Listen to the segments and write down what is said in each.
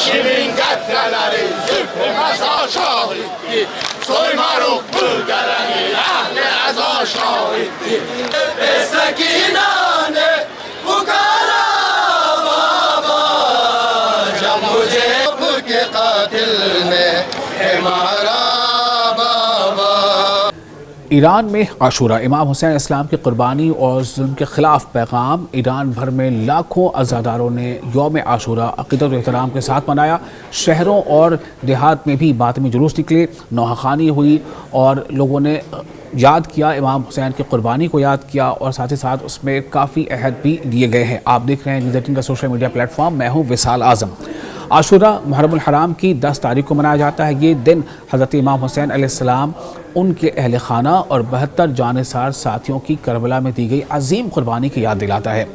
Şirin getreleri zülfü meza şahitti. Soymaruk bulgarani ahli eza şahitti. Besekinane bu kara baba jab mujhe ke qatil ne hemara baba. Iran میں عاشورہ امام حسین اسلام کی قربانی اور ظلم کے خلاف پیغام. ایران بھر میں لاکھوں عزاداروں نے یوم عاشورہ عقیدت و احترام کے ساتھ منایا. شہروں اور دیہات میں بھی ماتمی جلوس نکلے، نوحہ خوانی ہوئی اور لوگوں نے یاد کیا، امام حسین کی قربانی کو یاد کیا اور ساتھ ہی ساتھ اس میں کافی عہد بھی لیے گئے ہیں. آپ دیکھ رہے ہیں نیوز 18 کا سوشل میڈیا پلیٹ فارم. میں ہوں وصال اعظم. عاشورہ محرم الحرام کی 10 تاریخ کو منایا جاتا ہے. یہ دن حضرت امام حسین علیہ السلام، ان کے اہل خانہ اور 72 جانثار ساتھیوں کی کربلا میں دی گئی عظیم قربانی کی یاد دلاتا ہے.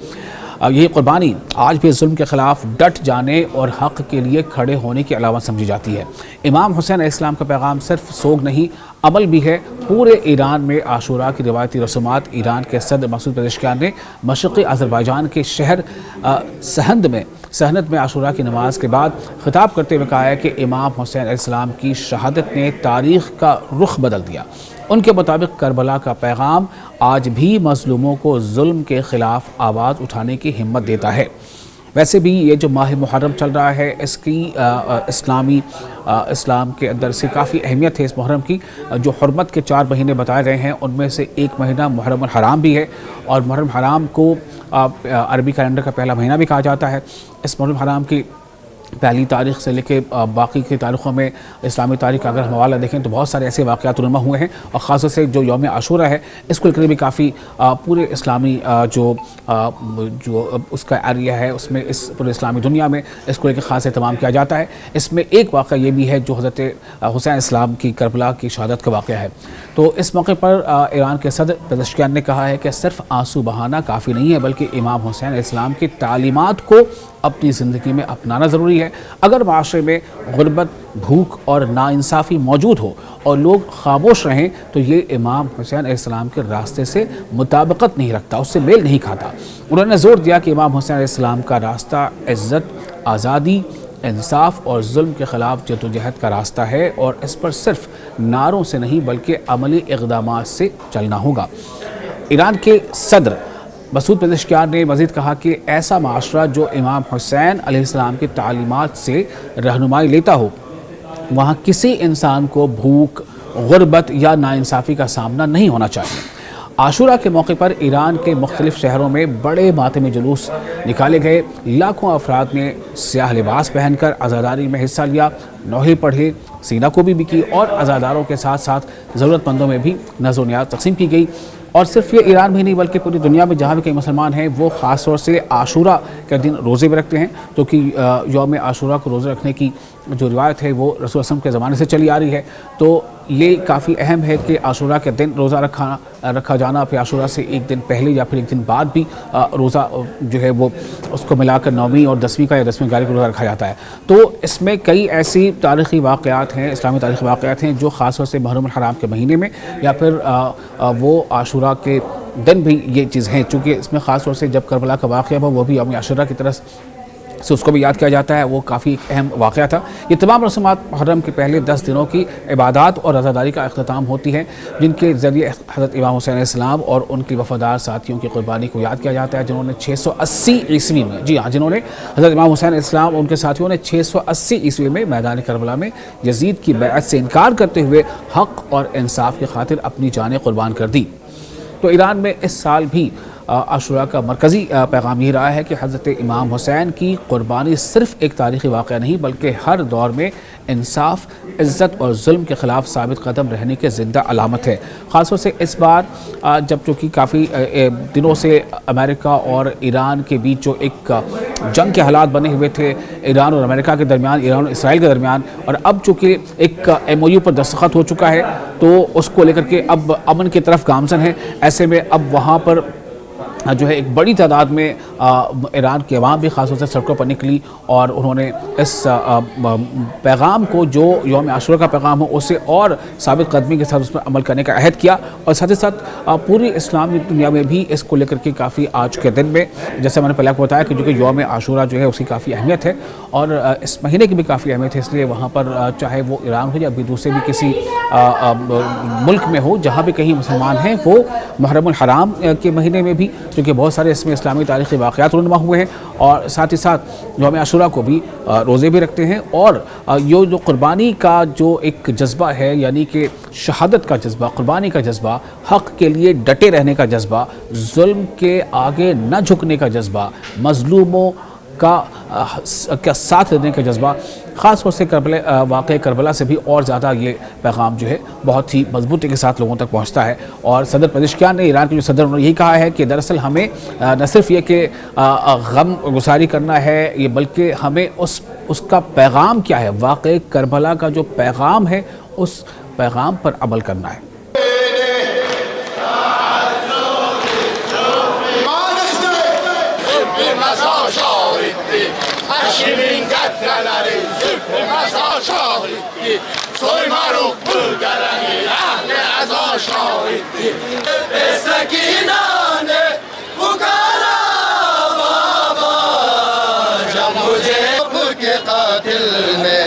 یہ قربانی آج بھی ظلم کے خلاف ڈٹ جانے اور حق کے لیے کھڑے ہونے کی علامت سمجھی جاتی ہے. امام حسین علیہ السلام کا پیغام صرف سوگ نہیں، عمل بھی ہے. پورے ایران میں عاشورہ کی روایتی رسومات. ایران کے صدر مسعود پزشکیان نے مشرقی آذربائیجان کے شہر سہند میں عاشورہ کی نماز کے بعد خطاب کرتے ہوئے کہا ہے کہ امام حسین علیہ السلام کی شہادت نے تاریخ کا رخ بدل دیا. ان کے مطابق کربلا کا پیغام آج بھی مظلوموں کو ظلم کے خلاف آواز اٹھانے کی ہمت دیتا ہے. ویسے بھی یہ جو ماہ محرم چل رہا ہے، اس کی اسلام کے اندر سے کافی اہمیت ہے. اس محرم کی جو حرمت کے 4 مہینے بتائے گئے ہیں، ان میں سے ایک مہینہ محرم الحرام بھی ہے، اور محرم الحرام کو عربی کیلنڈر کا پہلا مہینہ بھی کہا جاتا ہے. اس محرم الحرام کی پہلی تاریخ سے لے کے باقی کی تاریخوں میں اسلامی تاریخ کا اگر ہم حوالہ دیکھیں تو بہت سارے ایسے واقعات رونما ہوئے ہیں، اور خاص طور سے جو یوم عاشورہ ہے اس کو لے کر بھی کافی پورے اسلامی جو اس کا ایریا ہے، اس میں اس پورے اسلامی دنیا میں اس کو لے کے خاص اہتمام کیا جاتا ہے. اس میں ایک واقعہ یہ بھی ہے جو حضرت حسین اسلام کی کربلا کی شہادت کا واقعہ ہے. تو اس موقع پر ایران کے صدر پزشکیان نے کہا ہے کہ صرف آنسو بہانا کافی نہیں ہے، بلکہ امام حسین علیہ السلام کی تعلیمات کو اپنی زندگی میں اپنانا ضروری ہے. اگر معاشرے میں غربت، بھوک اور ناانصافی موجود ہو اور لوگ خاموش رہیں تو یہ امام حسین علیہ السلام کے راستے سے مطابقت نہیں رکھتا، اس سے میل نہیں کھاتا. انہوں نے زور دیا کہ امام حسین علیہ السلام کا راستہ عزت، آزادی، انصاف اور ظلم کے خلاف جدوجہد کا راستہ ہے، اور اس پر صرف نعروں سے نہیں بلکہ عملی اقدامات سے چلنا ہوگا. ایران کے صدر مسعود پزشکیان نے مزید کہا کہ ایسا معاشرہ جو امام حسین علیہ السلام کی تعلیمات سے رہنمائی لیتا ہو، وہاں کسی انسان کو بھوک، غربت یا ناانصافی کا سامنا نہیں ہونا چاہیے. عاشورہ کے موقع پر ایران کے مختلف شہروں میں بڑے ماتمی جلوس نکالے گئے. لاکھوں افراد نے سیاہ لباس پہن کر عزاداری میں حصہ لیا، نوحے پڑھے، سینہ کوبی بھی کی، اور عزاداروں کے ساتھ ساتھ ضرورت مندوں میں بھی نذر و نیاز تقسیم کی گئی. اور صرف یہ ایران میں نہیں بلکہ پوری دنیا میں جہاں بھی کئی مسلمان ہیں وہ خاص طور سے عاشورہ کے دن روزے بھی رکھتے ہیں، کیونکہ یوم عاشورہ کو روزے رکھنے کی جو روایت ہے وہ رسول وسلم کے زمانے سے چلی آ رہی ہے. تو یہ کافی اہم ہے کہ عاشورہ کے دن روزہ رکھا جانا. پھر عاشورہ سے ایک دن پہلے یا پھر ایک دن بعد بھی روزہ جو ہے وہ اس کو ملا کر 9ویں اور 10ویں کا یا 10ویں گاری کو روزہ رکھا جاتا ہے. تو اس میں کئی ایسی تاریخی واقعات ہیں، اسلامی تاریخی واقعات ہیں جو خاص طور سے محرم الحرام کے مہینے میں یا پھر وہ عاشورہ کے دن بھی یہ چیز ہیں، چونکہ اس میں خاص طور سے جب کربلا کا واقعہ ہوا وہ بھی یوم عاشورہ کی طرف سے اس کو بھی یاد کیا جاتا ہے. وہ کافی اہم واقعہ تھا. یہ تمام رسومات محرم کے پہلے 10 دنوں کی عبادات اور عزاداری کا اختتام ہوتی ہیں، جن کے ذریعے حضرت امام حسین علیہ السلام اور ان کی وفادار ساتھیوں کی قربانی کو یاد کیا جاتا ہے، جنہوں نے 680 عیسوی میں جنہوں نے حضرت امام حسین علیہ السلام اور ان کے ساتھیوں نے 680 عیسوی میں میدان کربلا میں یزید کی بیعت سے انکار کرتے ہوئے حق اور انصاف کی خاطر اپنی جانیں قربان کر دی. تو ایران میں اس سال بھی عاشورہ کا مرکزی پیغام یہ رہا ہے کہ حضرت امام حسین کی قربانی صرف ایک تاریخی واقعہ نہیں بلکہ ہر دور میں انصاف، عزت اور ظلم کے خلاف ثابت قدم رہنے کی زندہ علامت ہے. خاص طور سے اس بار جب چونکہ کافی دنوں سے امریکہ اور ایران کے بیچ جو ایک جنگ کے حالات بنے ہوئے تھے، ایران اور امریکہ کے درمیان، ایران اور اسرائیل کے درمیان، اور اب چونکہ ایک MOU پر دستخط ہو چکا ہے تو اس کو لے کر کے اب امن کی طرف گامزن ہے. ایسے میں اب وہاں پر جو ہے ایک بڑی تعداد میں ایران کے عوام بھی خاص طور سے سڑکوں پر نکلی اور انہوں نے اس پیغام کو جو یوم عاشورہ کا پیغام ہو اسے اور ثابت قدمی کے ساتھ اس پر عمل کرنے کا عہد کیا، اور ساتھ ہی ساتھ پوری اسلامی دنیا میں بھی اس کو لے کر کے کافی آج کے دن میں جیسے میں نے پہلے آپ کو بتایا کہ جو کہ یوم عاشورہ جو ہے اس کی کافی اہمیت ہے اور اس مہینے کی بھی کافی اہمیت ہے، اس لیے وہاں پر چاہے وہ ایران ہو یا بھی دوسرے بھی کسی ملک میں ہو جہاں بھی کہیں مسلمان ہیں وہ محرم الحرام کے مہینے میں بھی کیونکہ بہت سارے اس میں اسلامی تاریخی واقعات رونما ہوئے ہیں اور ساتھ ہی ساتھ یوم عاشورہ کو بھی روزے بھی رکھتے ہیں، اور یہ جو قربانی کا جو ایک جذبہ ہے یعنی کہ شہادت کا جذبہ، قربانی کا جذبہ، حق کے لیے ڈٹے رہنے کا جذبہ، ظلم کے آگے نہ جھکنے کا جذبہ، مظلوموں کا ساتھ دینے کا جذبہ، خاص طور سے واقع کربلا سے بھی اور زیادہ یہ پیغام جو ہے بہت ہی مضبوطی کے ساتھ لوگوں تک پہنچتا ہے۔ اور صدر پزشکیان نے، ایران کے جو صدر، انہوں نے یہی کہا ہے کہ دراصل ہمیں نہ صرف یہ کہ غم گساری کرنا ہے، یہ بلکہ ہمیں اس کا پیغام کیا ہے، واقع کربلا کا جو پیغام ہے اس پیغام پر عمل کرنا ہے۔ جب مجھے کے قاتل نے